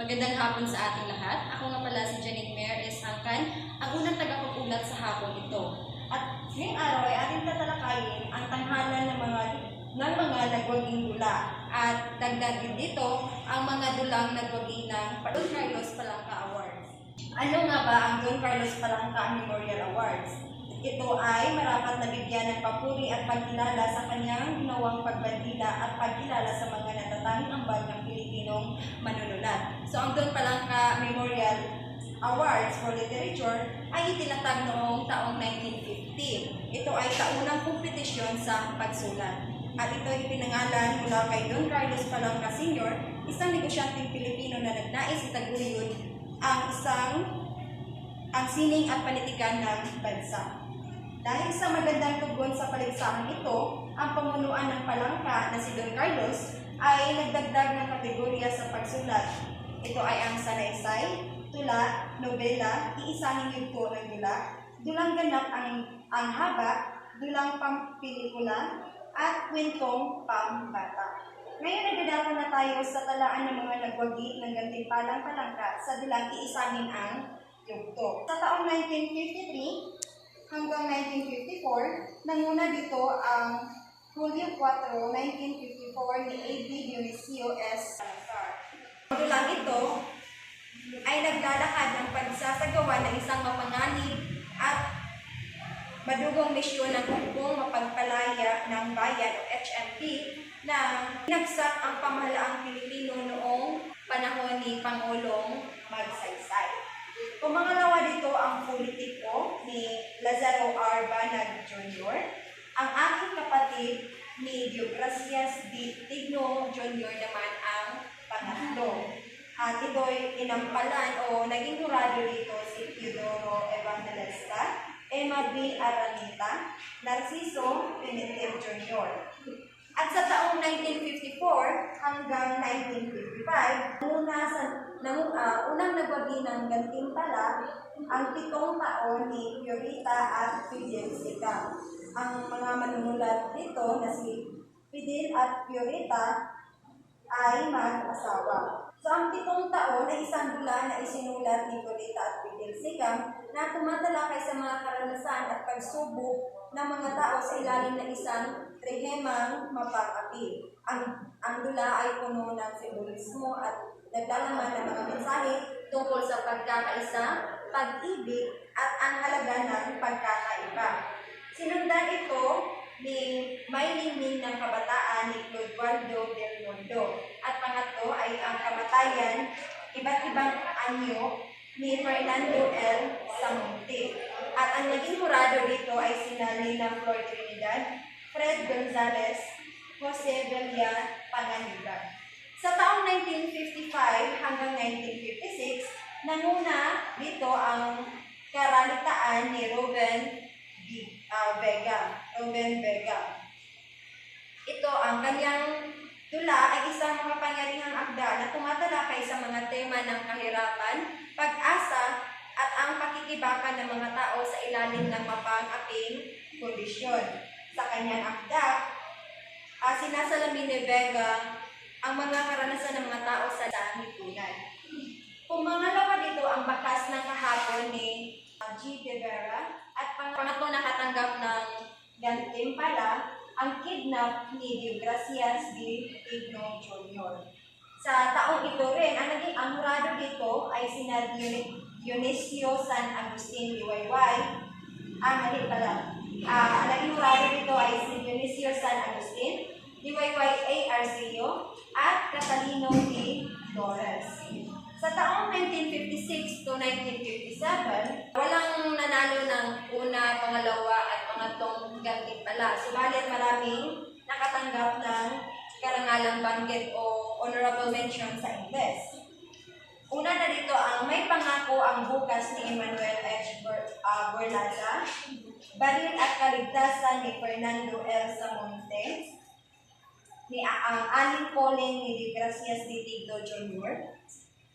Magandang hapon sa ating lahat. Ako nga pala si Janet Mer S. Angkan, ang unang tagapag-ulat sa hapon ito. At ngayong araw ay ating tatalakayin ang tanghalan ng mga nagwaging dula. At dagdag din dito ang mga dulang nagwagi ng Don Carlos Palanca Awards. Ano nga ba ang Don Carlos Palanca Memorial Awards? Ito ay marapat na bigyan ng papuri at pagkilala sa kanyang ginawang pagbandila at pagkilala sa mga natatanging ambag ng Pilipinong manunulat. So ang Don Palanca Memorial Awards for Literature ay itinatag noong taong 1950. Ito ay taunang kompetisyon sa pagsulat. At ito ay pinangalan mula kay Don Carlos Palanca Sr., isang negosyanteng Pilipino na nagnais itaguyod ang sining at panitikan ng bansa. Dahil sa magandang tugon sa paligsahan ito, ang pamunuan ng Palanca na si Don Carlos ay nagdagdag ng kategorya sa pagsulat. Ito ay ang sanaysay, tula, nobela, iisahing yugto ng dula, dulang ganap ang haba, dulang pampelikula, at kwentong pambata. Ngayon nagdadako na tayo sa talaan ng mga nagwagi ng gantimpalang Palanca sa dulang iisahing ang yugto. Sa taong 1953, hanggang 1954, nanguna dito ang Hulyo 4, 1954 ni A.B. Dionisio S. Salazar. Ang dulang ito ay naglalakad ng pagsasagawa ng isang mapanganib at madugong misyon ng hukbong mapagpalaya ng bayan o HMP na pinagsak ang pamahalaang Pilipino noong panahon ni Pangulong Magsaysay. Pumangalawa dito ang politiko ni Lazaro R. Banag Jr., ang aking kapatid ni Deogracias D. Tigno Jr. naman ang pangatlo. At ito'y inampalan o naging jurado dito si Teodoro Evangelista, Emma B. Aranita, Narciso Pimentel Jr. At sa taong 1954 hanggang 1955, unang nagwagi ng gantimpala ang 7 taon ni Fiorita at Fidel Sica. Ang mga manunulat dito na si Fidel at Fiorita ay mag-asawa. So ang 7 taon ay isang dula na isinulat ni Fiorita at Fidel Sica na tumatalakay sa mga karanasan at pagsubok ng mga tao sa ilalim ng isang rehemang mapag-apil. Ang dula ay puno ng simbolismo at naglalaman ng mga mensahe tungkol sa pagkakaisa, pag-ibig, at ang halaga ng pagkakaiba. Sinundan ito ni Maylingning ng kabataan ni Clodoaldo del Mundo. At pangatlo ay ang kamatayan, iba't ibang anyo ni Fernando L. Samonte. At ang naging jurado dito ay sina Lina Flor Trinidad, Fred Gonzalez, Jose Belia Panganiban. Sa taong 1955 hanggang 1956, nanguna dito ang karalitaan ni Ruben Vega. Ito ang kanyang tula ay isang makapangyarihang akda na tumatalakay sa mga tema ng kahirapan, pag-asa, at ang pakikibakan ng mga tao sa ilalim ng mapang-aping kondisyon. Sa kanyang akda, sinasalamin ni Vega ang mga karanasan ng mga tao sa lipunan. Pumangalawa dito ang bakas ng kahapon ni G. De Vera at pangatlo nakatanggap ng gantimpala ang kidnap ni Deogracias D. Tigno Jr. Sa taong ito rin, ang jurado dito ay sina Dionisio San Agustin Liwayway. Mali pala. Ang naging jurado dito ay si Dionisio San Agustin, Liwayway A. Arceo, at Catalino D. Torres. Sa taong 1956 to 1957, walang nanalo ng una, pangalawa, at pangatlong gantimpala. Subalit maraming nakatanggap ng karangalang banggit o honorable mention sa Ingles. Una na dito ang May Pangako ang Bukas ni Emmanuel H. Borlaza, Baril at Kaligtasan ni Fernando L. Samonte, ang Aling Poleng ni Deogracias D. Tigno Jr.,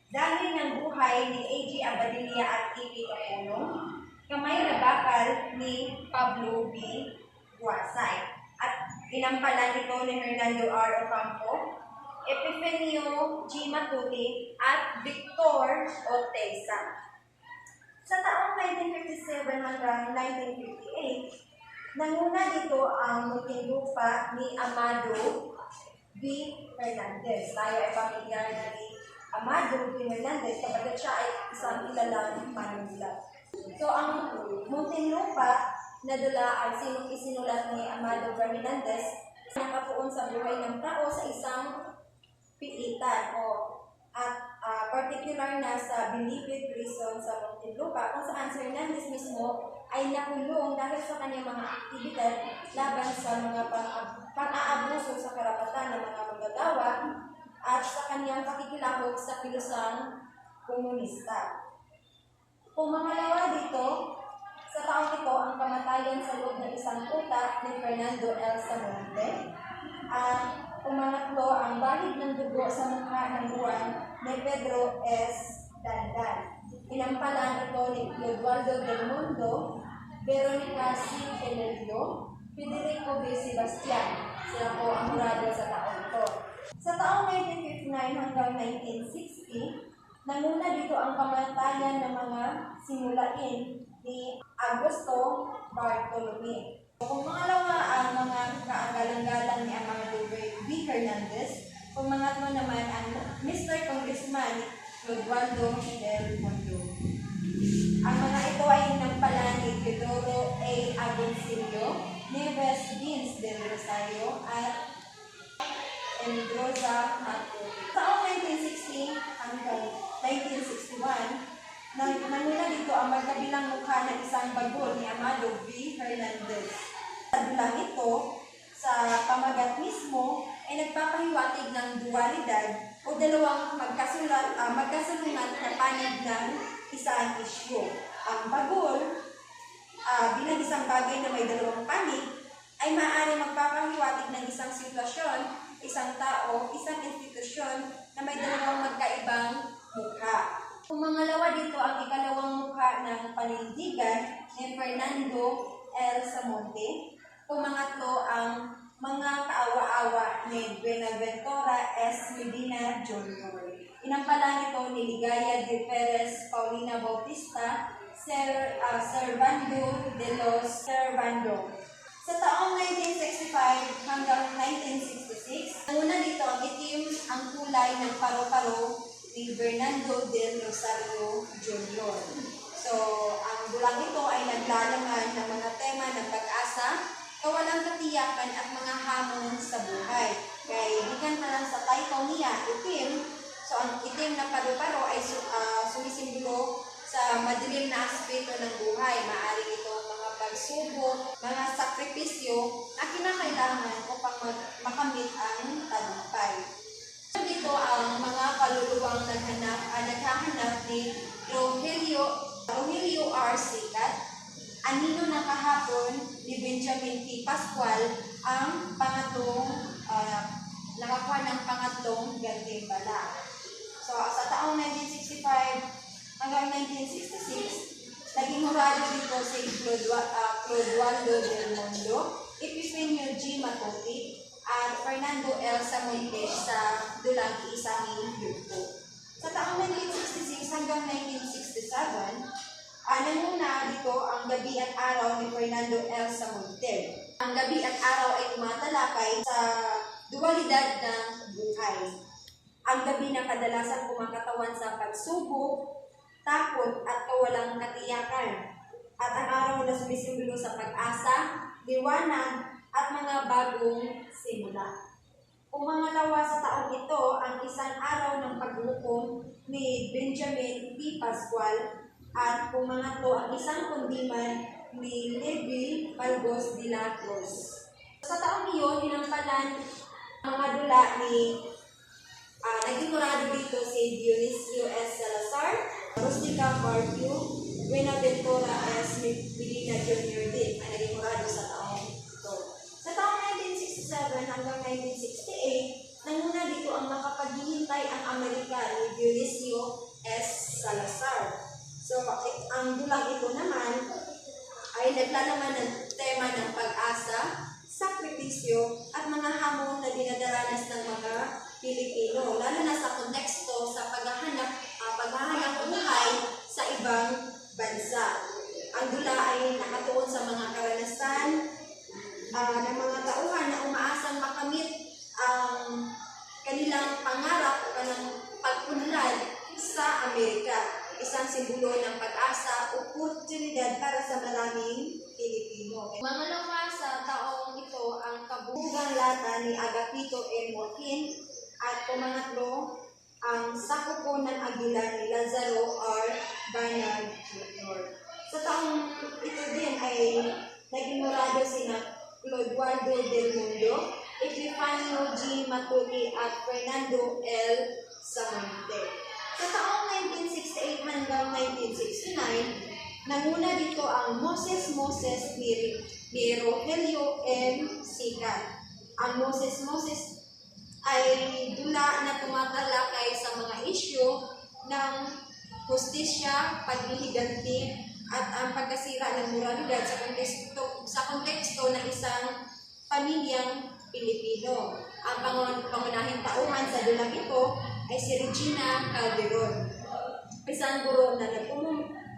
Dahil ng Buhay ni A.G. Abadilla at E.P. Capulong, Kamay na Bakal ni Pablo B. Guasay, at inampalan ito ni Hernando R. Ocampo, Epifanio G. Matuti, at Victor Orteza. Sa taong 1957 hanggang 1958, nanguna dito ang Muntinlupa ni Amado V. Hernandez. Tayo ay pamilyar na ni Amado V. Hernandez kapag siya ay isang kilalang manunulat. So, ang Muntinlupa na dula ay isinulat ni Amado V. Hernandez nakapuon sa buhay ng tao sa isang piitan at particular na sa Bilibid Prison sa Muntinlupa kung saan si Hernandez mismo ay nakulong dahil sa kanyang mga aktibidad laban sa mga pang-aabuso sa karapatan ng mga manggagawa at sa kanyang pakikilahok sa kilusang komunista. Pumangalawa dito, sa taong ito ang kamatayan sa loob ng isang kuta ni Fernando L. Samonte. Pumangatlo ang bahid ng dugo sa mukha ng buwan ni Pedro S. Dandan. Inampalan ito ni Eduardo Del Mundo, Veronica C. Felerio, Federico B. Sebastian. Sila po ang murado sa taong ito. Sa taong 1959 hanggang 1960, nanguna dito ang kamatayan ng mga simulain ni Augusto Bartolome. Kung pangalawa ang mga kaagalang-galang ni Amado V. Hernandez, kung mangatlo naman ang Mr. Congressman Clodoaldo Del Mundo. Ang mga ito ay inampalan ni Teodoro A. Agoncillo, Nieves Dins del Rosario, at Endroza Marcos. Taong 1960 hanggang 1961, nanguna dito ang magkabilang mukha ng isang bagol ni Amado V. Hernandez. Sa dulang ito, sa pamagat mismo, ay nagpapahiwatig ng dualidad o dalawang magkasalungat na panig ng isang isyu. Ang bagol, bilang isang bagay na may dalawang panig, ay maaari magpapahiwatig ng isang sitwasyon, isang tao, isang institusyon na may dalawang magkaibang mukha. Kung mangalawa dito ang ikalawang mukha ng panindigan ni Fernando L. Samonte. Kung mangatlo ang mga kaawa-awa ni Buenaventura S. Medina Jr. Inampalan ito ni Ligaya de Perez Paulina Bautista, Servando de los Servando. Sa taong 1965 hanggang 1966, nanguna dito ang itim ang kulay ng paro-paro ni Fernando del Rosario Jr. So, ang dulang ito ay naglalaman ng mga tema ng pag-asa, kawalang katiyakan at mga hamon sa buhay. Kaya ibigan na lang sa title niya, itim. So, ang itim na paro-paro ay sumisimbolo sa madilim na aspeto ng buhay. Maaring ito mga pagsubok, mga sakripisyo na kinakailangan upang makamit ang tagumpay. Dito ang mga kaluluwang naghahanap ni Rogelio R. Sicat, anino ng kahapon ni Benjamin P. Pascual ang nakakuha ng pangatlong gantimbala. So, sa taong 1965 hanggang 1966, naging hurado dito si Clodoaldo Del Mundo, Epifanio G. Matopi, at Fernando L. Samonte sa dulang iisanging grupo. Sa taong 1966 hanggang 1967, nanguna dito ang Gabi at Araw ni Fernando L. Samonte. Ang Gabi at Araw ay tumatalakay sa dualidad ng buhay. Ang gabi na kadalasan kumakatawan sa pagsubok, takot at kawalang katiyakan. At ang araw na sumisimbolo sa pag-asa, liwanag, at mga bagong simula. Pumangalawa sa taong ito ang isang araw ng paghukom ni Benjamin P. Pascual at pumangatlo ang isang kundiman ni Levi Malgos de la Cruz. Sa taong iyon, inampalan ang mga dula ni naging murado dito si Dionisio S. Salazar, Rustica Bartio, Buenaventura S. Medina Jr. din ay naging murado sa taong ito. Sa taong 1967 hanggang 1968, nanguna dito ang makapaghihintay ang Amerika ni Dionisio S. Salazar. So, ang dulang ito naman ay naglalaman ng tema ng pag-asa, sakripisyo, at mga hamon na dinadaranas ng mga Pilipino, lalo na sa konteksto sa paghahanap buhay Amerika, isang simbolo ng pag-asa, oportunidad para sa maraming Pilipino. Mangalawa sa taong ito ang kabugang lata ni Agapito M. Joaquin at pumangatlo ang sakupo ng agila ni Lazaro R. Banag Jr. Sa taong ito din ay naging morado sina Clodoaldo del Mundo, Epifanio G. Matuki at Fernando L. Samonte. Sa taong 1968 hanggang 1969, nanguna dito ang Moses ni Rogelio M. Sicat. Ang Moses ay dula na tumatalakay sa mga isyu ng hustisya, paglihiganti, at ang pagkasira ng moralidad sa konteksto ng isang pamilyang Pilipino. Ang pangunahing tauhan sa dulang ito ay si Regina Calderon, isang guro na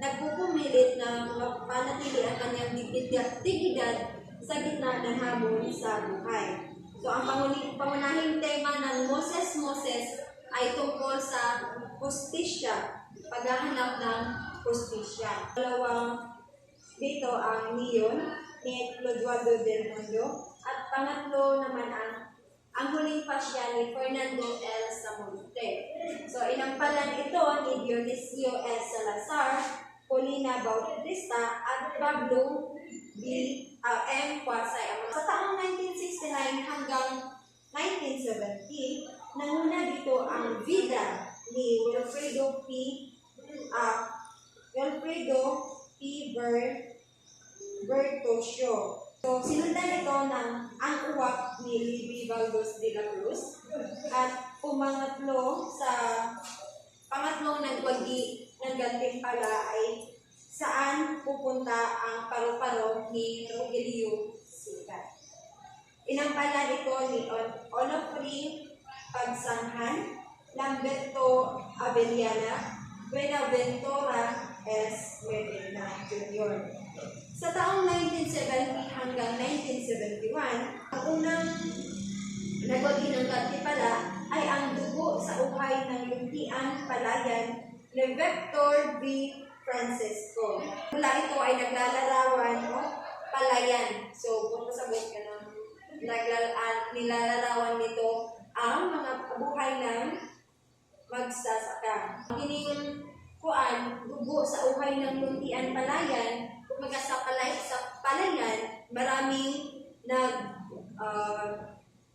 nagpupumilit na mapanatili ang kanyang dignidad sa gitna ng hamon sa buhay. So, ang pangunahing tema ng Moses ay tungkol sa hustisya, paghahanap ng hustisya. Dalawang dito ang Neon ni Clodoaldo del Mundo at pangatlo naman ang huling pasya ni Fernando L. Samonte. So, inampalan ito ni Dionisio S. Salazar, Paulina Bautista at Pablo M. Quasay. Sa taong 1969 hanggang 1970, nanguna dito ang vida ni Wilfredo P. Bertosio. So, sinundan ito ng ang uwak ni Libby Valdez de la Cruz at pangatlong nagwagi ng gantimpala ay saan pupunta ang paru-paro ni Rogelio Sicat. Inampala ito ni Onofre Pagsanghan, Lamberto Abellana, Buenaventura S. Medina Jr. Sa taong 1970 hanggang 1971, ang unang nagwagi ng gantimpala ay ang dugo sa uhay ng Luntian Palayan ni Victor B. Francisco. Mula ito ay naglalarawan o palayan. So, kung masabot ka na, nilalarawan nito ang mga buhay ng magsasaka. Kining dugo sa uhay ng Luntian Palayan, kung sa palayan, maraming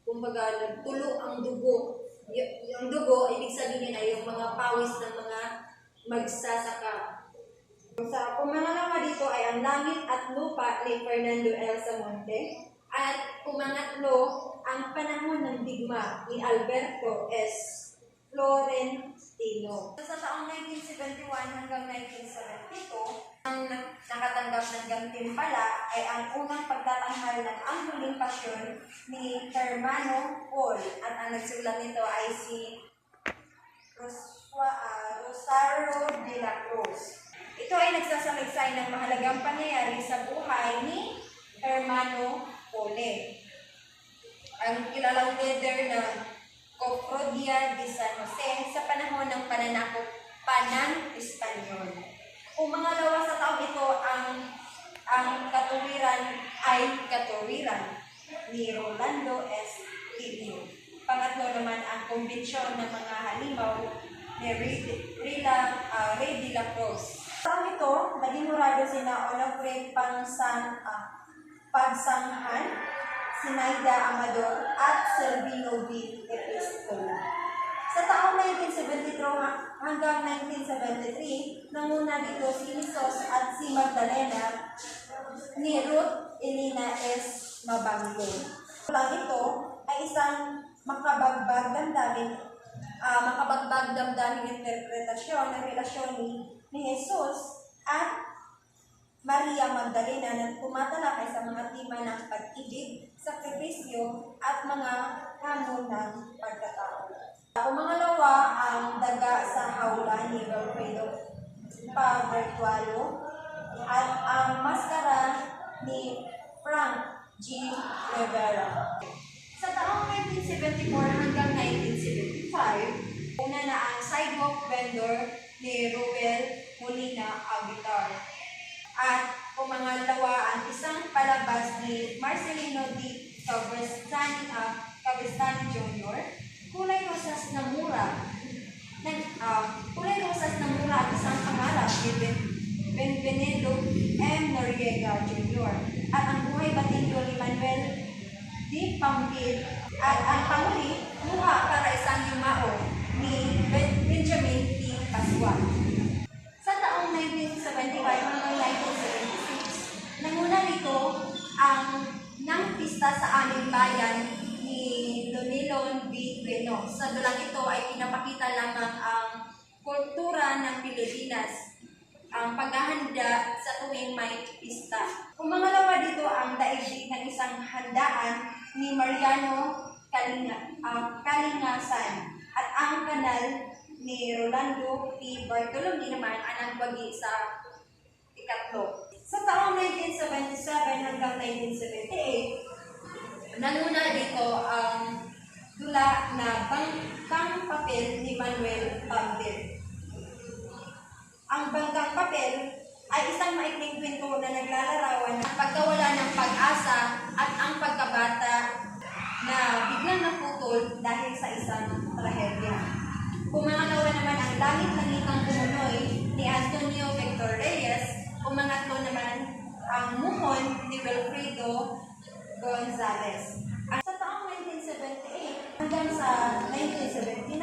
nagtulo ang dugo. Yung dugo, ibig sabihin ay yung mga pawis ng mga magsasaka. Sa pumangalawa dito ay ang langit at lupa ni Fernando L. Samonte at pumangatlo ang panahon ng digma ni Alberto S. Florentino. Sa taong 1971 hanggang 1972, ang nakatanggap ng gantimpala ay ang unang pagtatanghal ng ang huling pasyon ni Hermano Paul at ang nagsulat nito ay si Rosario de la Cruz. Ito ay nagsasalaysay ng mahalagang pangyayari sa buhay ni Hermano Pole, ang kilalang leader ng Cofradia de San Jose sa panahon ng pananakop Espanyol. Kung mangalawa sa taong ito, ang katuwiran ni Rolando S. Tigno. Pangatlo naman ang kumbensyon ng mga halimaw ni Rey de la Cruz. Sa taong ito, naging morado sina Onofre Pagsanghan, Sinaida Amador at Servino B. Epistola. Sa taong 1973 hanggang 1973, nanguna dito si Jesus at si Magdalena ni Ruth Elena S. Mabanglo. Lang ito ay isang makabagbag damdaming interpretasyon ng relasyon ni Jesus at Maria Magdalena na tumatalakay sa mga tema ng pag-ibig, sakripisyo at mga hamon ng pagkatao. Pumangalawa ang daga sa hawla ni Wilfredo Pabertualo at ang maskara ni Frank G. Rivera. Sa taong 1974 hanggang 1975, una na ang sidewalk vendor ni Ruel Molina Aguilar. At pumangalawa ang isang palabas ni Marcelino D. Cabestany Jr., Kulay Rosas na Mura. Kulay Rosas na Mura at isang pangarap ni Benvenuto M. Noriega Jr. At ang buhay batilyo ni Manuel D. Pambil. At ang panghuli, Luha para isang yumao ni Benjamin P. Pascual. Sa taong 1975 hanggang 1976, nanguna nito ang ng pista sa aming bayan ni Donilon B. Bueno. Sa dulang ito ay pinapakita lamang ang kultura ng Pilipinas, ang paghahanda sa tuwing may pista. Pumangalawa dito ang daigdig ng isang handaan ni Mariano Kalingasan at ang kanal ni Rolando P. Bartolome naman ang nagbagi sa ikatlo. Sa taong 1977 hanggang 1978, nanuna dito ang dula na bangkang papel ni Manuel Pambil. Ang bangkang papel ay isang maikling kwento na naglalarawan ng pagkawala ng pag-asa at ang pagkabata na biglang naputol dahil sa isang trahedya. Pumangalawa naman ang Langit-Langitang Tumunoy ni Antonio Victor Reyes. Pumangatlo naman ang Muhon ni Wilfredo Gonzalez. Sa taong 1978 hanggang sa 1979,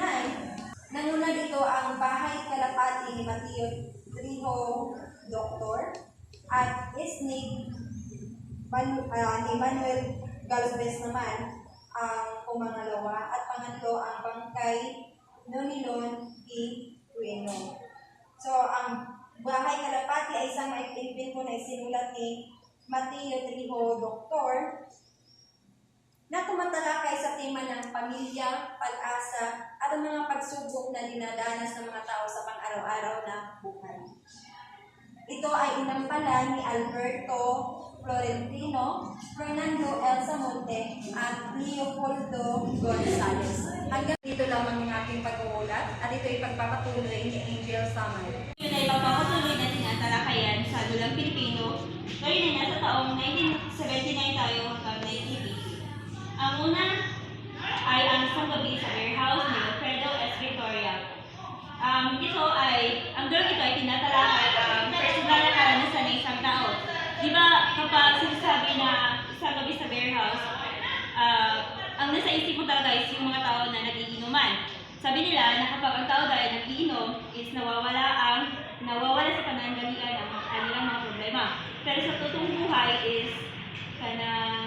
nanguna dito ang Bahay Kalapati ni Mateo Trijo Dr. at Isnig ni Manuel Galvez naman ang pumangalawa at pangatlo ang Bangkay Nonilon P. Bueno. So, ang Bahay Kalapati ay isang maikling kwento na isinulat ni Mateo Trijo Dr. na tumatalakay sa tema ng pamilya, pag-asa, at ang mga pagsubok na dinadanas ng mga tao sa pang-araw-araw na buhay. Ito ay inampala ni Alberto Florentino, Fernando L. Samonte, at Leopoldo Gonzalez. Hanggang dito lamang ang ating pag-uulat at ito ay pagpapatuloy ni Angel Samay. Yun ay pagpapatuloy na tinatalakayan sa dulang Pilipino. Ngayon ay nasa taong 1979 tayo hanggang 1980. Ang una ay ang isang gabi sa warehouse ni Alfredo S. Victoria. Ang dulang ito ay tinatalakay ang personal na karanasan ng isang tao. Di ba kapag sinasabi na isang gabi sa warehouse, ang nasa isip mo talaga is yung mga tao na nagiinuman. Sabi nila na kapag ang tao dahil nagiinom is nawawala sa pananggalian ang kanilang mga problema. Pero sa totoong buhay is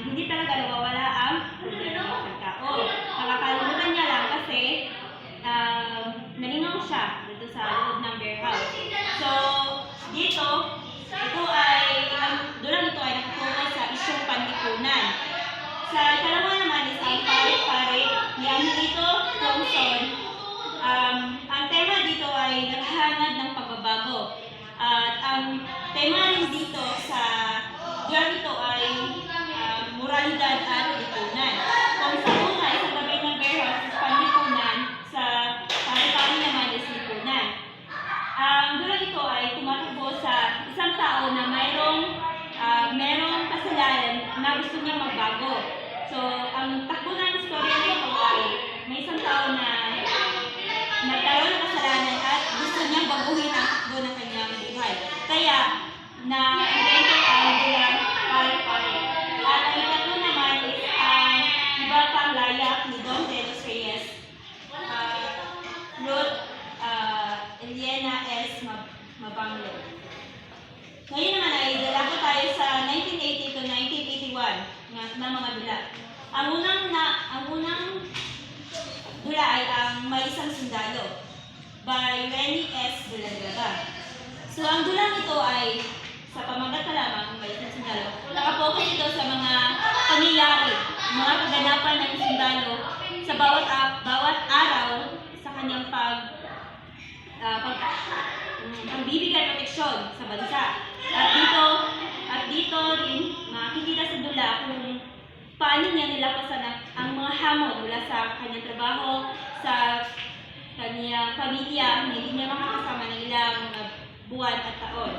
hindi talaga nawawala ang problema ng isang tao. Nakakalimutan niya lang kasi nalingaw siya dito sa loob ng warehouse. So, dito, dulang ito ay nakatukoy sa isyong panlipunan. Sa ikalawa naman is ang pare-pare ni Angelito Thompson. Ang tema dito ay naghahangad ng pagbabago. At ang tema rin dito sa dulang ito ay moralidad at lipunan. Kung sa una, isang gabi ng warehouse is panlipunan, sa pare-pare naman is lipunan. Ang dulang ito ay tumatakbo sa isang tao na mayroong kasalanan na gusto niya magbago. So, ang takbo ng storya nito ay may isang tao na nagkaroon ng kasalanan at gusto niyang baguhin ang takbo ng kanyang buhay. Kaya, na-invento ang dulang pare-pare. At ang ikatlo naman is ang iba pang layak ni Don De Los Reyes, Ruth Eliana S. Mabanglo. Ngayon naman ay dalako tayo sa 1980 to 1981 na mga dula. Ang unang dula ay ang May Isang Sundalo by Renny S. Dulaga. So ang dulang ito ay sa pamagat pa lamang May Isang Sundalo. Nakapokus ito sa mga pangyayari, mga kaganapan ng sundalo sa bawat araw sa kanyang pagbibigay proteksyon sa bansa. At dito rin makikita sa dula kung paano niya nilapasan ang mga hamon mula sa kanyang trabaho, sa kanyang pamilya, hindi niya buwan at taon.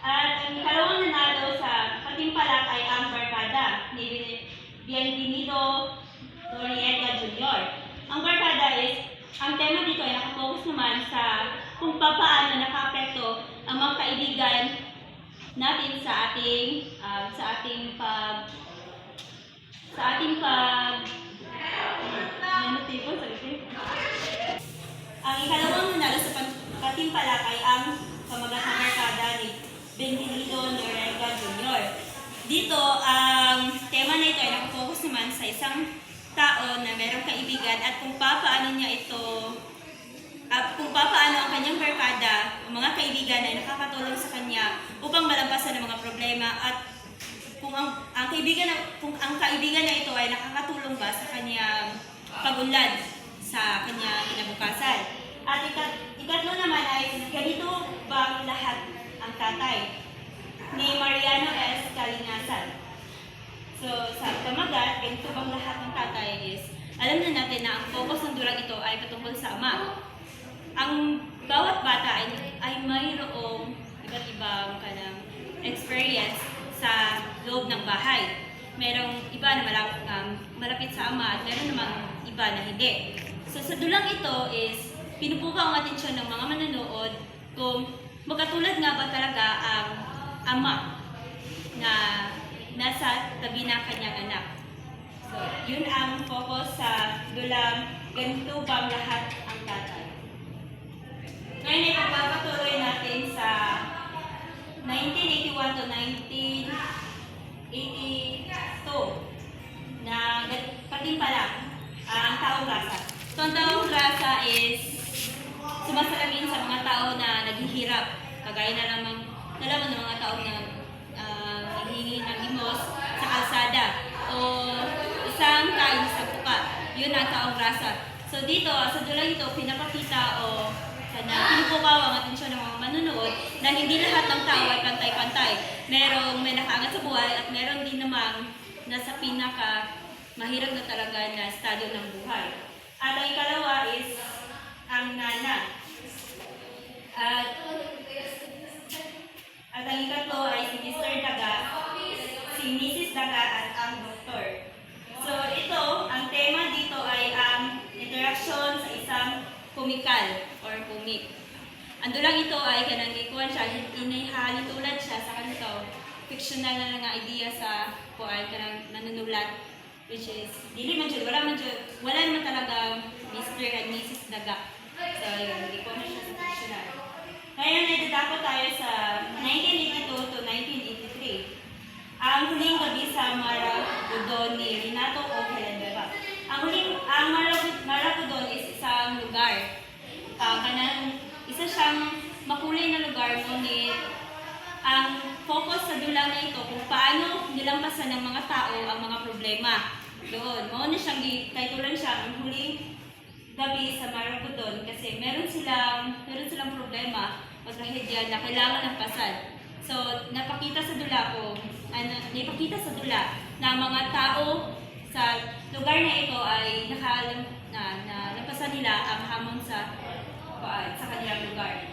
At ang ikalawang nanalo sa patimpalak ay ang barkada ni Bienvenido Noriega Jr. Ang barkada is, ang tema dito ay nakapokus naman sa kung paano nakapekto ang mga kaibigan natin sa ating ang ikalawang nanalo sa patimpalak ay ang pamagatang barkada ni Benvenido Noriega Jr. Dito, ang tema na ito ay nakapokus naman sa isang tao na merong kaibigan at kung paano ang kanyang barkada, ang mga kaibigan ay nakakatulong sa kanya upang malampasan ang mga problema at kung ang kaibigan na ito ay nakakatulong ba sa kanyang pagunlad sa kanyang kinabukasan. At ikatlo naman ay ganito bang lahat ang tatay ni Mariano S. Kalingasan. So, sa kamagat, ganito bang lahat ng tatay is, alam na natin na ang focus ng dulang ito ay patungkol sa ama. Ang bawat bata ay mayroong iba't ibang kanang experience sa loob ng bahay. Merong iba na malapit sa ama at meron namang iba na hindi. So, sa dulang ito is, pinupukaw ang atensyon ng mga manonood kung magkatulad nga ba talaga ang ama na nasa tabi ng kanyang anak. So, yun ang focus sa dulang ganito bang lahat ang tatay. Ngayon ay pagpapatuloy natin sa 1981 to 1982 na patimpalak ang taong grasa. So, ang taong grasa is sumasalamin sa mga tao na naghihirap. Kagaya na lamang ng mga tao na naghihingi ng limos sa kalsada o isang kain sa puka. Yun ang taong grasa. So dito, sa dulang ito, pinapakita o pinupukaw ang atensyon ng mga manunood na hindi lahat ng tao ay pantay-pantay. May nakaangat sa buhay at meron din namang nasa pinaka mahirap na talaga na estadyo ng buhay. At ang ikalawa is ang nana. At ang ikatlo ay si Mr. Daga, si Mrs. Daga at ang doktor. So ito, ang tema dito ay ang interaction sa isang komikal or komik. Ang dulang ito ay kanang ikuan siya, inihalintulad siya sa kanito, fictional na nga idea sa kuan kanang nanunulat, which is wala naman talaga Mr. and Mrs. Daga. So yun, ikuan na siya sa fictional. Ngayon ay dadako tayo sa 1982 to 1983. Ang huling gabi sa Maragudon ni Renato O. Villanueva. Ang Maragudon is isang lugar. Isa siyang makulay na lugar, ngunit ang focus sa dulang na ito kung paano nilampasan ng mga tao ang mga problema doon. Mauna siyang titulan siya ang huling gabi sa Maragudon kasi meron silang problema o trahedya na kailangan lampasan. So, napakita sa dula na mga tao sa lugar na ito ay nalampasan nila ang hamon sa kanilang lugar.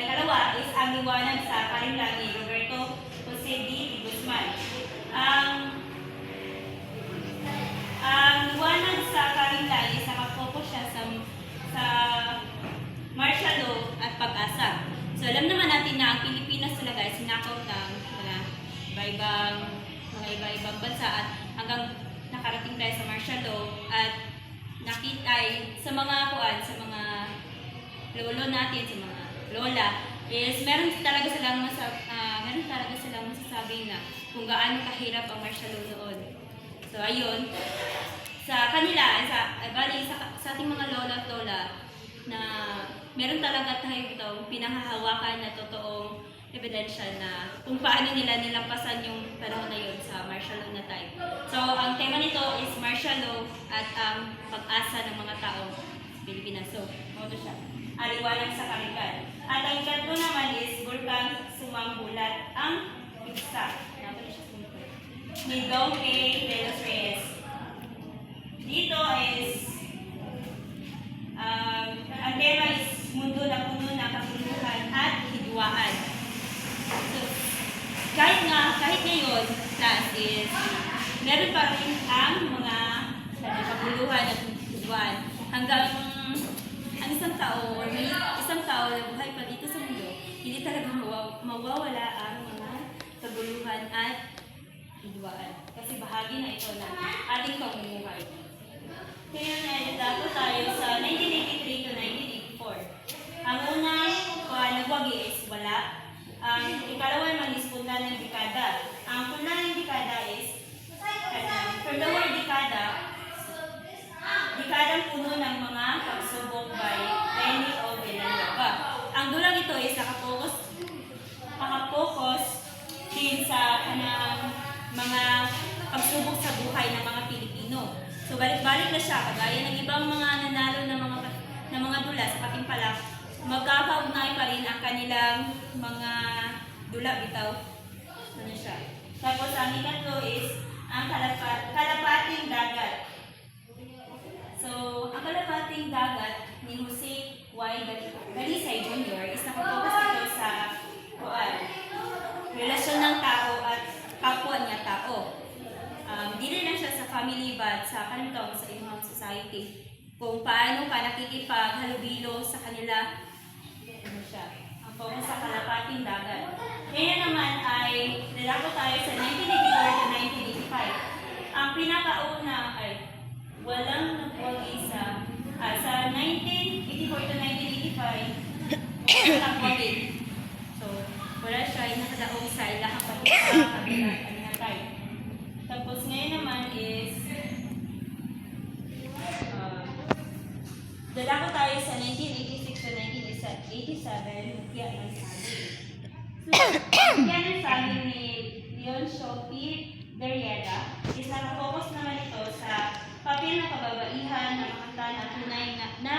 Dalawa is ang liwanag sa kalimlang ni Roberto Jose D. Guzman. Ang liwanag sa kalimlang is nakafocus siya sa martial law at pag-asa. So alam naman natin na ang Pilipinas talaga ay sinakaw ng mga iba-ibang bansa at hanggang nakarating tayo sa martial law at nakita sa mga lolo natin, sa mga lola, is meron talaga silang masasabi na kung gaano kahirap ang martial law noon. So ayun, sa kanila, sa ating mga lola at lola, na meron talaga tayo itong pinanghahawakan na totoong ebidensya na kung paano nila nilampasan yung panahon na yun sa martial law na time. So, ang tema nito is martial law at ang pag-asa ng mga tao sa Pilipinas. So, ano siya? Aliwanag sa karikan. At ang ikatlo naman is Bulkang Sumangbulat ang Pigsa. Naman siya sumunod. Ni Dong A. De Los Reyes. Dito is tema is mundo na puno ng kapuluhan at hidwaan. So, kahit ngayon, class is, meron pa rin ang mga kapuluhan at hidwaan. Hanggang ang isang tao or may isang tao na buhay pa dito sa mundo, hindi talaga mawawala ang mga kaguluhan at hidwaan. Kasi bahagi na ito ng ating pamumuhay. Kaya nagdako tayo sa 1983 to 1984. Ang unang nagwagi is wala. Ang ikalawa naman is punla ng dekada. Ang punla ng dekada is, from the word dekadang puno ng mga pagsubok by Lenny O. Villanueva. Ang dulang ito is nakapokus din sa kanang mga pagsubok sa buhay ng mga Pilipino. So balik-balik na siya, kagaya ng ibang mga nanalo na mga dula sa Patimpalak, magkakaugnay pa rin ang kanilang mga dula bitaw. Ano siya? Tapos ang ikatlo is ang kalapating dagat. So, ang kalapating dagat ni Jose Y. Galisay Jr. is nakapokus ito sa relasyon ng tao at kapwa niya tao. Dili lang siya sa family but sa kanitong sa human society. Kung paano ka nakikipaghalubilo sa kanila, ano siya, ang focus sa kalapating dagat. Ngayon naman ay nilako tayo sa 1984 to 1985. Ang pinakauna ay walang nagwagi sa 1984 to 1985, walang wagi. So, wala siya ay nakadaong sa ilahang kabilang time. Tapos ngayon naman is dadako tayo sa 1986 to 1987, kaya ng saging. So, kaya ng saging ni Leon Shopi Derrida is nakapokus naman ito sa papel na kababaihan na makanta na tunay na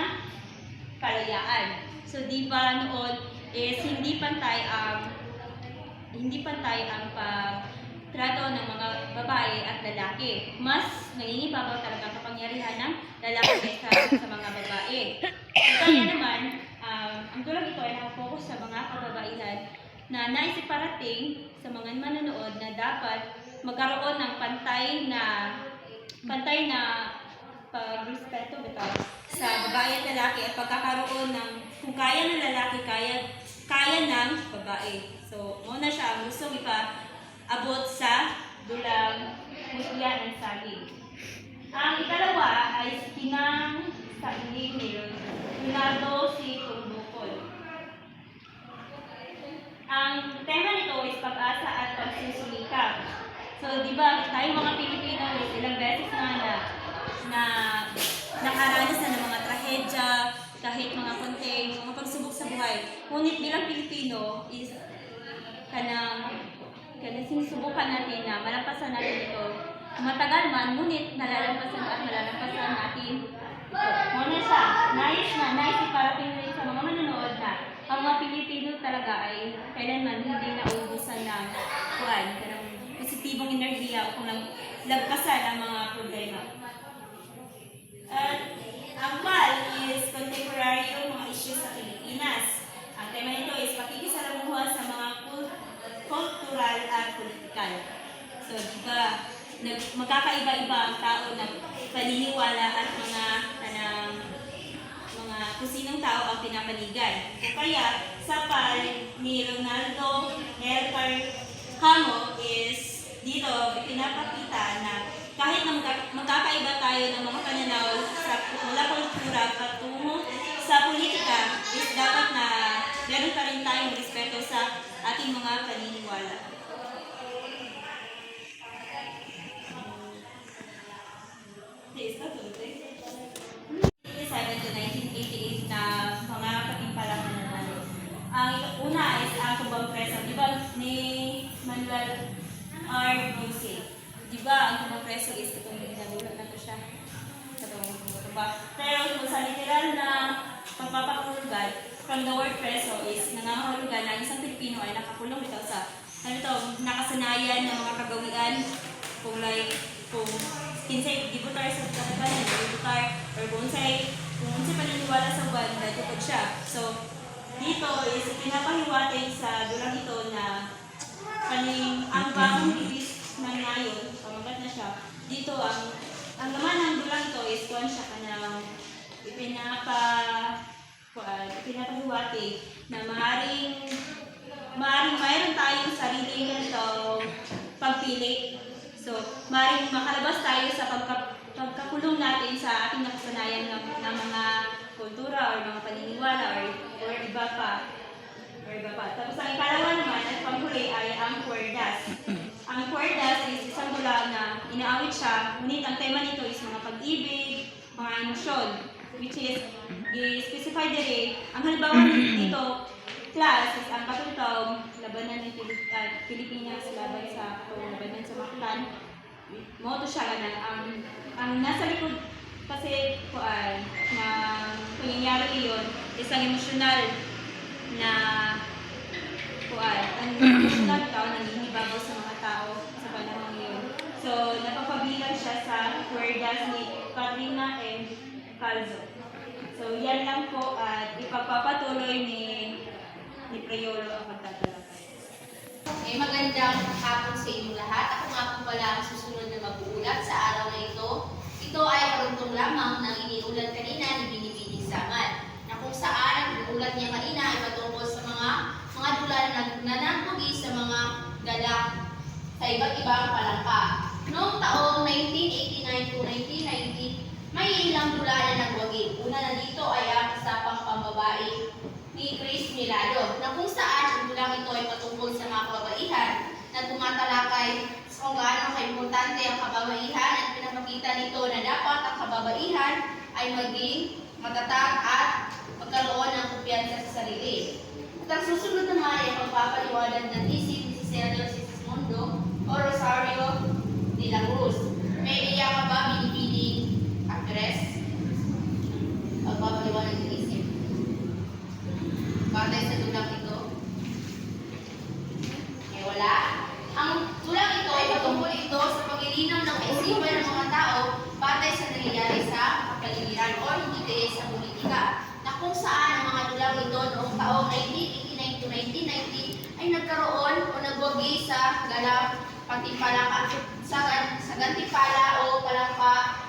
kalayaan. So, di ba noon is hindi pantay ang pagtrato ng mga babae at lalaki. Mas nangingibabaw talaga ang kapangyarihan ng lalaki kaysa sa mga babae. Kaya naman, ang tulad ito ay nakapokus sa mga kababaihan na naisip parating sa mga manonood na dapat magkaroon ng pantay na pagrespeto sa babae at lalaki at pagkakaroon ng kung kaya ng lalaki, kaya ng babae. So, muna siya ang gusto ipaabot sa dulang musya ng saging. Ang ikalawa ay kinang saging ni Leonardo C. Tumbukol. Ang tema nito is pag-asa at pagsusumikap. So, di ba, tayo mga Pilipino, ilang beses na nakaranas na ng mga trahedya, kahit mga konting, mga pagsubok sa buhay. Ngunit bilang Pilipino, is sinusubukan natin na malampasan natin ito. Matagal man, ngunit malalampasan natin ito. Muna siya, nais iparating rin sa mga manonood na ang mga Pilipino talaga ay kailanman hindi nauubusan ng positibong enerhiya upang lagpasan ang mga problema. At ang PAL is contemporary mga issues sa Pilipinas. Ang tema nito is pakikisalamuha sa mga cultural at political. So, diba, magkakaiba-iba ang tao ng paniniwala at mga kung sinong tao ang pinapanigan. Kaya, sa PAL ni Ronaldo L. Carcamo is dito pinapakita na kahit na magkakaiba tayo ng mga pananaw mula kultura patungo sa politika, is dapat na meron pa rin tayong respeto sa ating mga paniniwala. This is 1987 to 1988 na mga Patimpalak na nanalo. Ang una is ang tumbang preso. Di ba ni Manuel R. Music? Di ba ang tumbang preso is itong ginagawa na ito siya? Pero kung sa literal na pagpapahulugan, from the word preso is nangangahulugan na isang Pilipino ay nakakulong ito sa nakasanayan ng mga kagawian kung kinsay dibutar sa katabanan, dibutar or kung unsay paniniwala wala sa buwan na tukod siya. So, dito is pinapahiwatig sa dulang ito na kaning ang bagong ibis na ngayon, pamagat na siya. Dito ang laman ng dulang ito is kuan siya kanang ipinapahiwatig na maaaring mayroon tayong sariling pagpili. So, maaaring makalabas tayo sa pagkakulong natin sa ating nakasanayan ng mga kultura or mga paniniwala or iba pa. Tapos ang ikalawa naman at panghuli ay ang kwerdas. Ang kwerdas is isang dula na inaawit siya, ngunit ang tema nito is mga pag-ibig, mga emosyon, which is i-specify diri. Ang halimbawa dito, class is ang katutong labanan ng Pilipinas laban sa labanan sa Mactan. Moto siya ang nasa likod kasi na pangyayari iyon is ang emosyonal na ang emosyonal tao na nangibabaw sa mga tao sa panahon iyon. So, napapabilang siya sa kwerdas ni Katrina and Calzo. So, yan lang po at ipapapatuloy ni Priolo ang pagtatalakay. Magandang hapon sa inyong lahat. Ako nga po pala ang susunod na mag-uulat sa araw na ito. Ito ay karugtong lamang ng iniulat kanina ni Binibining Saman, na kung saan ang inuulat niya kanina ay patungkol sa mga dula na nanangkugi sa mga galak sa iba't ibang palangka. Noong taong 1989 to 1990, may ilang dula na nagwagi. Una na dito ay ang kasapang pambabae ni Chris Milado, na kung saan ang dulang ito ay patungkol sa mga kababaihan na tumatalakay sa kung gaano kaimportante ang kababaihan at pinapakita nito na dapat ang kababaihan ay maging matatag at magkaroon ng kumpiyansa sa sarili. At ang susunod naman ay pagpapaliwanag ng thesis ni Sergio Sigismondo o Rosario de la Cruz. May iya ka ba binibining actress? Pagpapaliwanag ng thesis batay sa dulang ito? Wala. Ang dulang ito ay patungkol ito sa paglilinaw ng kaisipan ng mga tao batay sa nangyayari sa kapaligiran o hindi sa politika, na kung saan ang mga dulang ito noong taong 1989 to 1990 ay nagkaroon o nagwagi sa galap patipalaka sa gantipala o palangka.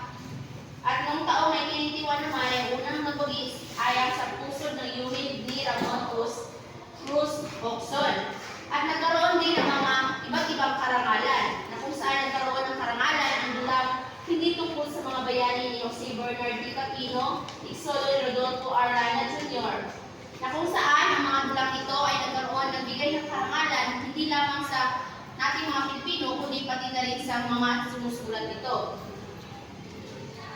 At noong taong 1991 naman ay unang nagwagi ay ang sa pusod ng yuhid ni Ramon Cruz Oxon. At nagkaroon din ng mga iba't ibang karangalan, na kung saan nagkaroon ng karangalan ang dulang hindi tungkol sa mga bayani ni Jose Bernard Di Capino, Ixoloy Rodolfo Arana Jr., na kung saan ang mga dulang ito ay nagkaroon ng bigay ng karangalan hindi lamang sa nating mga Pilipino, kundi pati na rin sa mga sumusulat nito.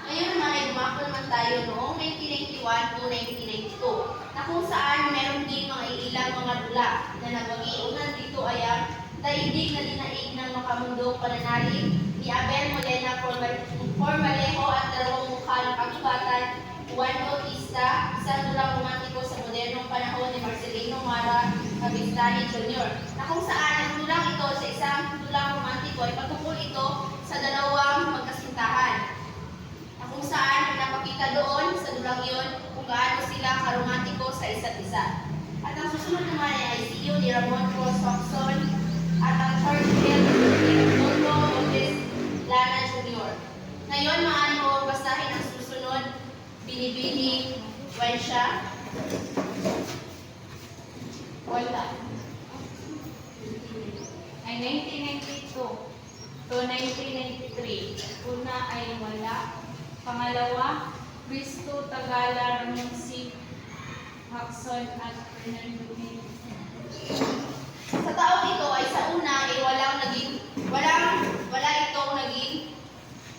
Ngayon naman ay dumako naman tayo noong 1991 to 1992, na kung saan meron din mga ilang mga dula na nagwagi. Una dito ay ang daigdig na dinaig ng makamundong pananalig ni Abel Modena Formalejo at dalawang mukha ng kagubatan, Juan Bautista, isang dulang romantiko sa modernong panahon ni Marcelino Mara Cabistani Jr., na kung saan ang dulang ito sa isang dulang romantiko ay patungkol ito sa dalawang magkasintahan, kung saan pinapakita doon sa dulang iyon kung gaano sila karomantiko sa isa't isa. At ang susunod naman ay ICU ni Ramon Cruz Oxon at ang Churchill ni Rodolfo Lopez Lana Jr. Ngayon, maaari mo basahin ang susunod, Binibining Wensya. Wala. Ay 1992 to 1993. Una ay wala. Pangalawa, Cristo Tagala, Ramon C. Hackson at Fernando Mil. Sa taong ito ay sa una ay wala itong naging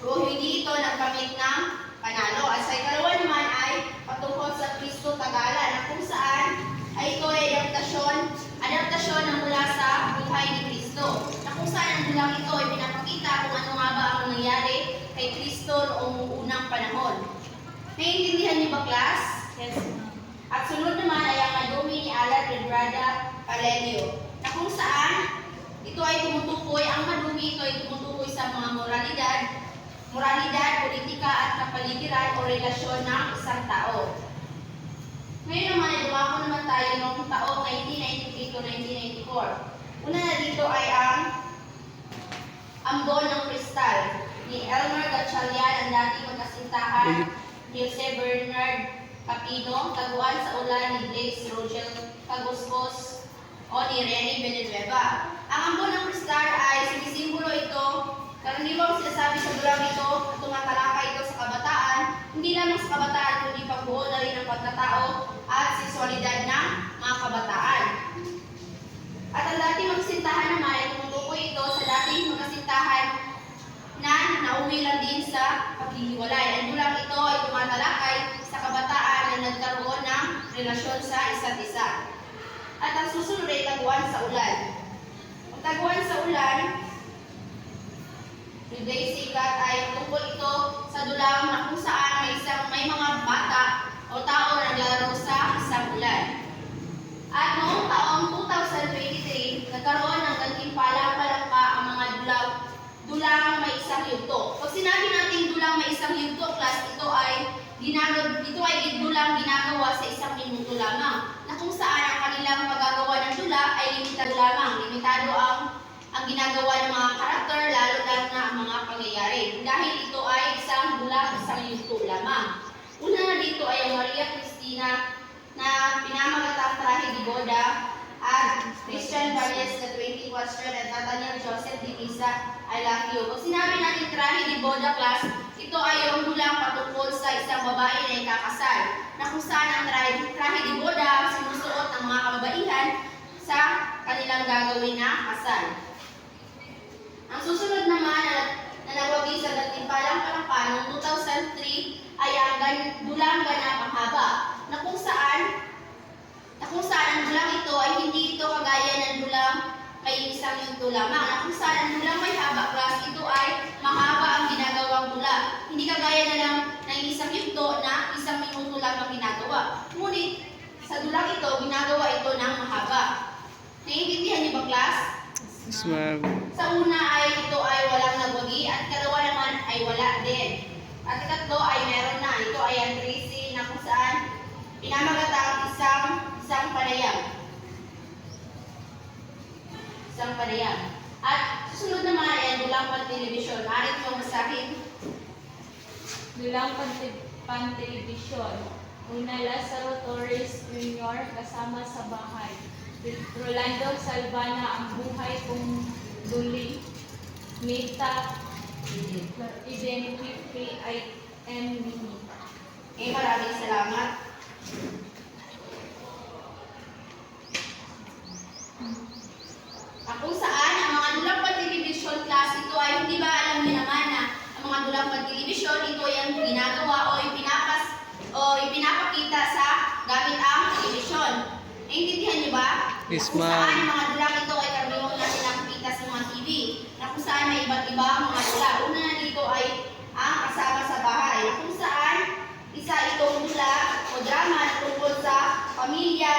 o hindi ito nagkamit ng panalo. At sa ikalawa naman ay patungkol sa Cristo Tagala, na kung saan ay ito ay adaptasyon na mula sa buhay ni Cristo, na kung saan ang dulang ito ay pinapakita kung ano nga ba ang nangyari kay Cristo noong unang panahon. Naiintindihan niyo ba, class? Yes, ma'am. At sunod naman ay ang madumi ni Alan Rebrada Palelio, na kung saan ito ay tumutukoy, ang madumi ito ay tumutukoy sa mga moralidad, politika at kapaligiran o relasyon ng isang tao. Ngayon naman ay dumako naman tayo noong taong 1993 to 1994. Una na dito ay ang Ambon ng Kristal ni Elmer Gatchalian, ang dating magkasintahan ni Jose Bernard Capino, taguan sa ulan ni Blaise Rogel Caguskos o ni Rene Villanueva. Ang Ambon ng Kristal ay sinisimbolo ito, karaniwang sinasabi sa dulang ito at tumatalakay ito sa kabataan, hindi lamang sa kabataan kundi pagbuo na rin ng pagkatao at sensualidad ng mga kabataan. At ang dating magkasintahan naman ay tumutukoy ito sa dating magkasintahan na nauwi lang din sa paghihiwalay. Ang dulang ito ay tumatalakay sa kabataan na nagkaroon ng relasyon sa isa't isa. At ang susunod ay taguan sa ulan. Ang taguan sa ulan ni Daisy Cat ay tungkol ito sa dulang na kung saan may mga bata o tao na naglalaro sa isang ulan. At noong taong 2023, nagkaroon ng gantimpalang palangka ang mga dulang may isang yugto. Pag sinabi natin dulang may isang yugto, class, ito ay dulang ginagawa sa isang minuto lamang, na kung saan ang kanilang paggagawa ng dula ay limitado lamang. Limitado ang ginagawa ng mga karakter, lalo lang na ang mga pangyayari. Dahil ito ay isang dulang isang yugto lamang. Una na dito ay ang Maria Cristina na pinamagatang trahe di boda at Christian Valles na 20 question at Nathaniel Joseph de Pisa, I love you. Pag sinabi natin trahe di boda, class, ito ay yung dulang patungkol sa isang babae na ikakasal, na kung saan ang trahe di boda sinusuot ng mga kababaihan sa kanilang gagawin na kasal. Ang susunod naman na nawagi sa gantimpalang palangka noong 2003 ay ang dulang ganap ang haba, na kung saan ang dulang ito ay hindi ito kagaya ng dulang may isang yugto lamang, na kung saan ang dulang may haba, class, ito ay mahaba ang ginagawang dula. Hindi kagaya na lang ng isang yugto na isang minuto lamang ginagawa. Ngunit sa dulang ito, ginagawa ito ng mahaba. Naiintindihan niyo ba, class? Yes, ma'am. Sa una ay ito ay walang nagwagi at ikalawa naman ay wala din. At ikatlo ay meron na. Ito ay ang tracing na kung saan pinamagatang isang panayam. Isang panayam. At susunod naman ay ang dulang pan-television. Maaari itong masahin. Dulang pan-telebisyon. Una, Lazaro Torres Jr. kasama sa bahay. Rolando Salvana, ang buhay kong duli. Mita Identity I.M. Mini. Maraming salamat. Kung saan ang mga dulang pan-television, class, ito ay hindi ba alam niyo naman na ang mga dulang pan-television, ito ay ang ginagawa o ipinapakita sa gamit ang television. Naiintindihan niyo ba? Yes, Kung ma'am. saan ang mga dulang ito ay karaniwang natin nakikita sa mga TV, na kung saan may iba't iba mga dula. Una na dito ay ang kasama sa bahay, na kung saan isa itong dula o drama na tungkol sa pamilya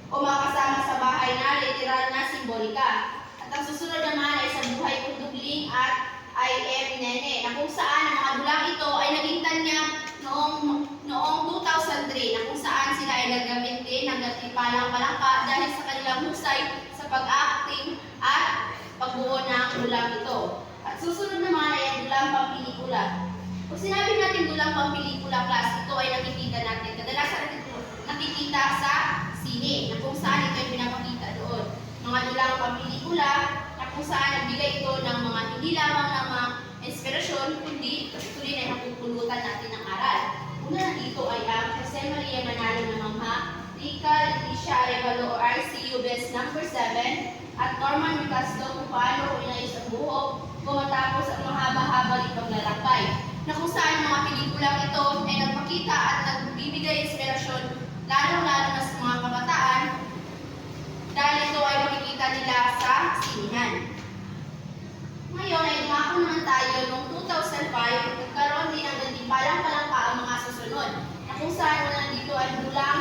o mga kasama sa bahay na literal na simbolika. At ang susunod naman ay sa buhay kong dugling at I.M. Nene, na kung saan ang mga dulang ito ay naging tanya noong 2003, na kung saan sila ay naggamit din ng gantimpalang palangka dahil sa kanilang husay sa pag-acting at pagbuo ng dulang ito. At susunod naman ay ang dulang pampelikula. Kung sinabi natin dulang pampelikula, class, ito ay nakikita natin. Kadalasan nakikita sa sine, na kung saan ito ay pinapakita doon. Mga dulang pampelikula, na kung saan nagbigay ito ng mga hindi lamang ng mga inspirasyon, kundi tuloy na napupulutan natin ng aral. Una na dito ay ang Jose Maria Manalo na Mangha, Rica Leticia Arevalo o RCU Best No. 7, at Norman Ricasto kung paano inayos ang buhok kung matapos ang mahaba-haba nitong lalakbay. Na kung saan mga pelikulang ito ay nagpakita at nagbibigay inspirasyon lalong-lalo na sa mga kabataan dahil ito ay makikita nila sa sinihan. Ngayon ay dumako naman tayo noong 2005, nagkaroon din ng gantimpalang palangka ang mga susunod, na kung saan wala dito ay dulang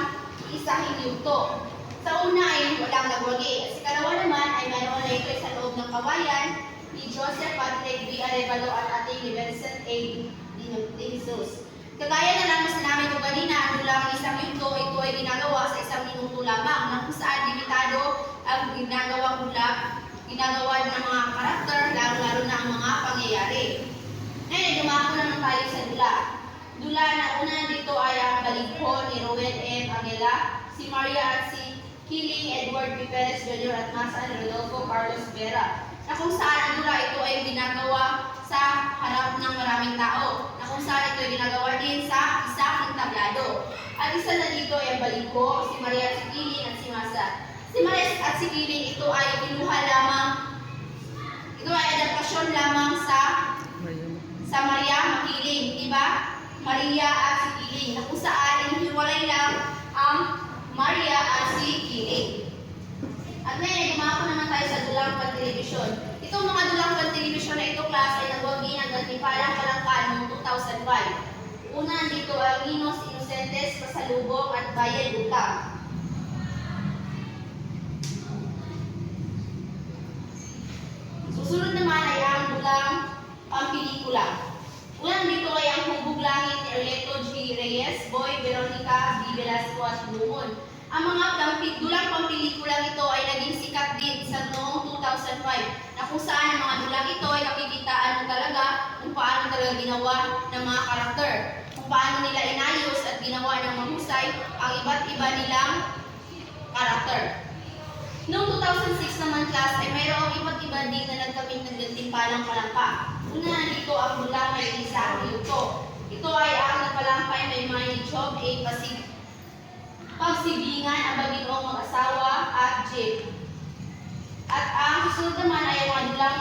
isang yugto. Sa una ay walang nagwagi, at sa ikalawa naman ay mayroon na ito sa loob ng kawayan ni Joseph Patrick B. Arevalo at ating ni Vincent A. de Jesus. Kagaya na lang na sinabi ko kanina, ang dulang isang yugto, ito ay ginagawa ng mga karakter, lalo-lalo na ang mga pangyayari. Ngayon, dumako naman tayo sa dula. Dula na una dito ay ang Baligho ni Rowel M. Aguila, si Maria at si Kiling Edward P. Perez Jr. at Masan Rodolfo Carlos Vera, na kung saan ang dula ito ay ginagawa sa harap ng maraming tao, na kung saan ito ay ginagawa din sa isang tablado. At isa na dito ay ang Baligho, si Maria at si Kiling at si Masa. Si Maria at si Kiling, ito ay adaptasyon lamang sa Maria Makiling, di ba? Maria at si Kiling, na kung saan inihiwalay lang ang Maria at si Kiling. At ngayon, dumako naman tayo sa dulang pan-telebisyon. Itong mga dulang pan-telebisyon na ito, class, ay nagwagi ng gantimpalang palangkan noong 2005. Una dito ang Ninos Inocentes, Pasalubong at Bayan Utang. Susunod naman ay ang dulang pampelikula. Unang dito ay ang Hubog Langit ni Ernesto G. Reyes, Boy, Veronica, B. Velasco at Lumon. Ang mga dulang pampelikula ito ay naging sikat din sa noong 2005, na kung saan ang mga dulang ito ay nakikitaan mo talaga kung paano talaga ginawa ng mga karakter, kung paano nila inayos at ginawa ng mahusay ang iba't iba nilang karakter. Noong 2006 naman, class, ay mayroong iba't iba din na nagkamit ng gantimpalang palangka. Una dito ang dulang may isang yuto. Ito ay ang nagpalampay may mga job ay pagsibingan ang baginoong mag-asawa at Jeep. At ang susunod naman ay ang mga dulang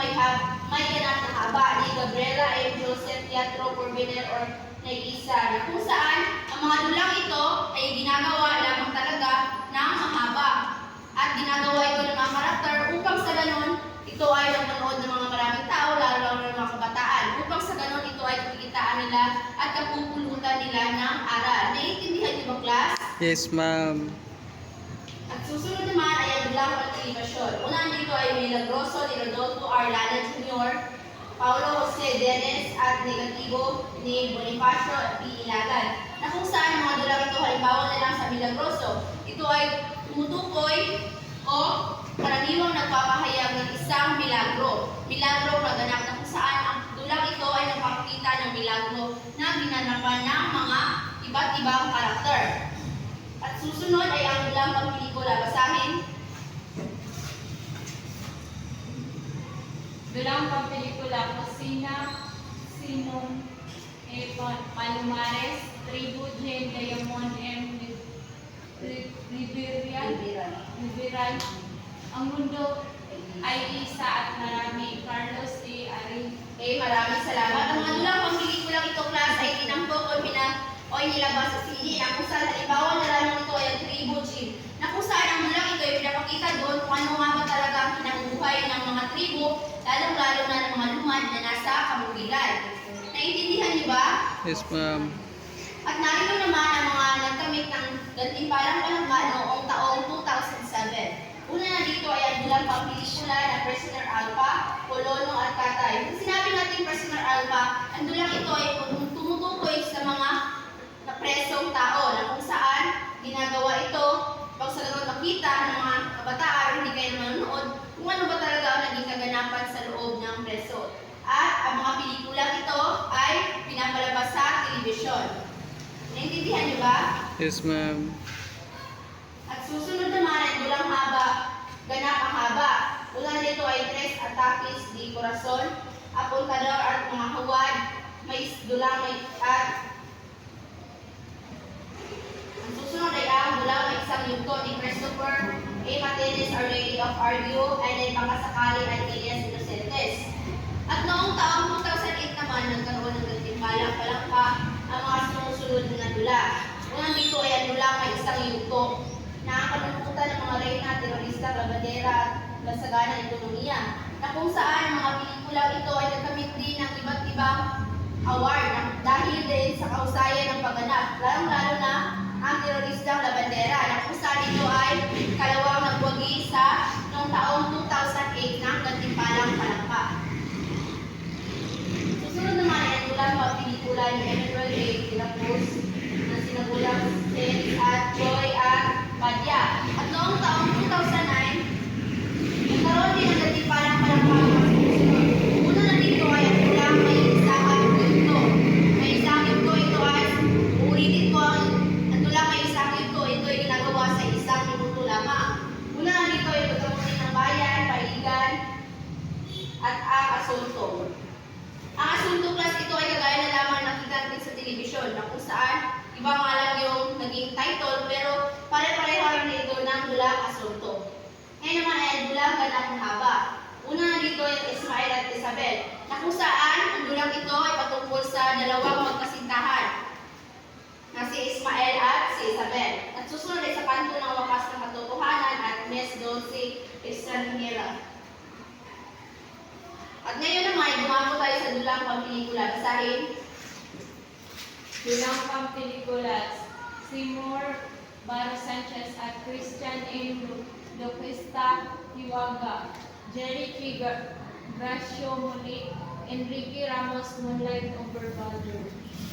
may ganap na haba ni Gabriela M. Joseph Teatro Porvenir or Nag-isa, na kung saan ang mga dulang ito ay ginagawa lamang talaga ng mahaba. At ginagawa ito ng mga karakter upang sa ganon ito ay napanood ng mga maraming tao, lalo ng mga kabataan. Upang sa ganon ito ay kakikitaan nila at kapupulutan nila ng aral. Naiintindihan niyo ba, class? Yes, ma'am. At susunod naman ay ang dulang pagtilibasyon. Una dito ay Milagroso ni Rodolfo R. Lana Jr., Paulo Jose Dennis at negatibo ni Bonifacio at P. Ilagan, na kung saan ang mga dulang ito halimbawa na lang sa Milagroso. Ito ay tumutukoy o karaniwang nagpapahayag ng isang milagro. Milagro na ganap, na kung saan ang dulang ito ay nagpapakita ng milagro na ginanapan ng mga iba't ibang karakter. At susunod ay ang dulang pampelikula. Basahin. Dulang pampelikula, Kusina, Simon, Palomares, Tribu, Jen, Diamond, M. Liberal. Ang mundo ay isa at marami. Carlos A. Ari. Maraming salamat. Ang mga dulang pampelikula ito, class, ay tinampok o nilabas sa CD, na kung saan halimbawa na lamang ito ay ang Tribu, Jen, na kung saan ang dulang ito ay pinapakita doon kung ano nga ba talaga ang kinabubuhay ng mga tribu, lalong-lalo na ng mga lumad na nasa kamugilan. Naiintindihan niyo ba? Yes, ma'am. At narito naman ang mga nagkamit ng gantimpalang palangka noong taong 2007. Una na dito ay ang dulang pampelikula na Prisoner Alpha, Polono at Katay. Kung sinabi natin Prisoner Alpha, ang dulang ito ay tumutukoy sa mga napresong tao, na kung saan ginagawa ito pag sa loob makita ng mga kabataan, hindi kayo manonood kung ano ba talaga ang naging kaganapan sa loob ng preso. At ang mga pelikulang ito ay pinapalabas sa telebisyon. Naintindihan niyo ba? Yes, ma'am. At susunod naman ay dulang haba, ganap ang haba. Una nito ay Tres Ataques di Corazon, Apuntador at mga hawad, may dulang may at ang susunod ay ang dulang may isang yugto ni Christopher A. Matenes, Our Lady of Argue, and then Pakasakali at Elias Inocentes. At noong taong 2008 naman, nagkaroon ng gantimpalang palangka ang mga sumusunod na dula. Una dito ay ang dulang may isang yugto na ang panuntutan ng mga reyna, terorista, labadera at basagana ng ekonomiya, na kung saan ang mga pelikulang ito ay nagkamit din ng iba't ibang award dahil din sa kahusayan ng pagganap, lalong-lalo na ang teroristang labandera, na kung saan ito ay kalawang nagwagi sa noong taong 2008 ng gantimpalang palangka. Susunod naman ay ang dulang pampelikula ni Emmanuel A. de la Cruz na sinagulang Sen at Joy at Padya. At noong taong 2009, at ang asunto. Ang asunto class ito ay kagaya na lamang nakita natin sa telebisyon na kung saan iba nga lang yung naging title pero pare-pareho lang ito ng dulang asunto. Ngayon naman ay dulang ganap na haba. Una na dito yung Ismael at Isabel na kung saan ang dulang ito ay patungkol sa dalawang magkasintahan na si Ismael at si Isabel. At susunod ay sa kanto ng wakas ng katotohanan at Mes 12 Extranjera. At ngayon naman, dumako tayo sa dulang pampelikula. Basahin. Dulang Pampelikulas, Seymour Baro Sanchez at Christian M. Lopesta Hiwaga, Jerry T. Gracio Muli, Enrique Ramos Moonlight Overvalue.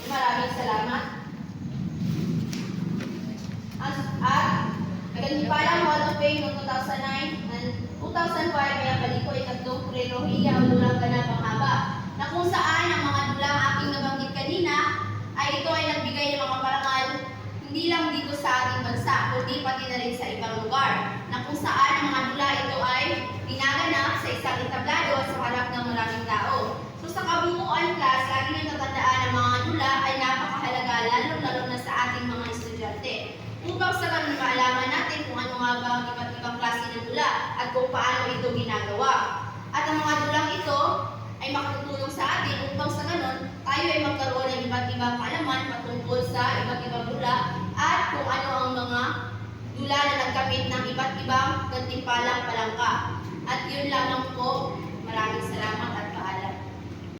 Maraming salamat. At nagalipalang Hall of Fame noong 2009 and 2005 ay ang paliko ay tatlong trilohiya o dulang ganap ang haba na kung saan ang mga dulang aking nabanggit kanina ay ito ay nagbigay ng mga parangal hindi lang dito sa ating bansa kundi pati na rin sa ibang lugar na kung saan ang mga dula ito ay ginaganap sa isang entablado sa harap ng maraming tao. So sa kabuuan class, lagi niyong tatandaan ang mga dula ay napakahalaga lalo na sa ating mga estudyante. Upang sa ganun maalaman natin kung ano nga ba ang iba't ibang klase ng dula at kung paano ito ginagawa. At ang mga dulang ito ay makatutulong sa atin upang sa ganun tayo ay magkaroon ng iba't ibang kaalaman patungkol sa iba't ibang dula at kung ano ang mga dula na nagkamit ng iba't ibang gantimpalang palangka. At yun lamang po. Maraming salamat at